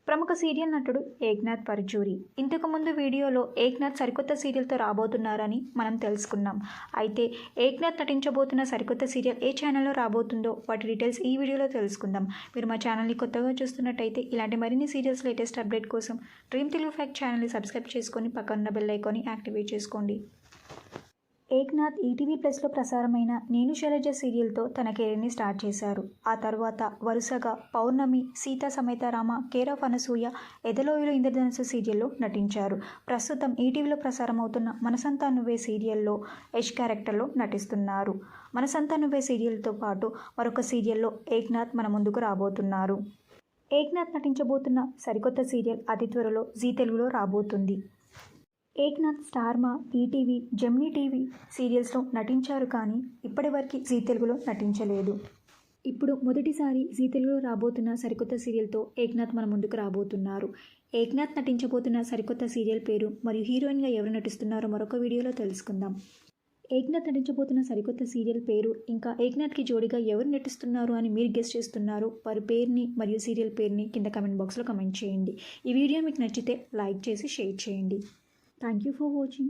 ప్రముఖ సీరియల్ నటుడు ఏక్నాథ్ పరుచూరి ఇంతకుముందు వీడియోలో ఏక్నాథ్ సరికొత్త సీరియల్తో రాబోతున్నారని మనం తెలుసుకున్నాం. అయితే ఏక్నాథ్ నటించబోతున్న సరికొత్త సీరియల్ ఏ ఛానల్లో రాబోతుందో వాటి డీటెయిల్స్ ఈ వీడియోలో తెలుసుకుందాం. మీరు మా ఛానల్ని కొత్తగా చూస్తున్నట్టయితే ఇలాంటి మరిన్ని సీరియల్స్ లేటెస్ట్ అప్డేట్ కోసం డ్రీమ్ తెలుగు ఫ్యాక్ట్ ఛానల్ని సబ్స్క్రైబ్ చేసుకొని పక్కన బెల్ ఐకాన్ని యాక్టివేట్ చేసుకోండి. ఏక్నాథ్ ఈటీవీ ప్లస్లో ప్రసారమైన నేను శైలజ సీరియల్తో తన కెరీర్ని స్టార్ట్ చేశారు. ఆ తర్వాత వరుసగా పౌర్ణమి, సీతా సమేత రామ, కేర్ ఆఫ్ అనసూయ, ఎదలోయలో ఇంద్రధనుస్సు సీరియల్లో నటించారు. ప్రస్తుతం ఈటీవీలో ప్రసారం అవుతున్న మనసంతా నువ్వే సీరియల్లో యష్ క్యారెక్టర్లో నటిస్తున్నారు. మనసంతా నువ్వే సీరియల్తో పాటు మరొక సీరియల్లో ఏక్నాథ్ మన ముందుకు రాబోతున్నారు. ఏక్నాథ్ నటించబోతున్న సరికొత్త సీరియల్ అతి త్వరలో జీ తెలుగులో రాబోతుంది. ఏక్నాథ్ స్టార్మా, ఈటీవీ, జెమినీ టీవీ సీరియల్స్లో నటించారు కానీ ఇప్పటివరకు జీ తెలుగులో నటించలేదు. ఇప్పుడు మొదటిసారి జీ తెలుగులో రాబోతున్న సరికొత్త సీరియల్తో ఏక్నాథ్ మన ముందుకు రాబోతున్నారు. ఏక్నాథ్ నటించబోతున్న సరికొత్త సీరియల్ పేరు మరియు హీరోయిన్గా ఎవరు నటిస్తున్నారో మరొక వీడియోలో తెలుసుకుందాం. ఏక్నాథ్ నటించబోతున్న సరికొత్త సీరియల్ పేరు ఇంకా ఏక్నాథ్కి జోడిగా ఎవరు నటిస్తున్నారు అని మీరు గెస్ చేస్తున్నారు. వారి పేరుని మరియు సీరియల్ పేరుని కింద కమెంట్ బాక్స్లో కమెంట్ చేయండి. ఈ వీడియో మీకు నచ్చితే లైక్ చేసి షేర్ చేయండి. Thank you for watching.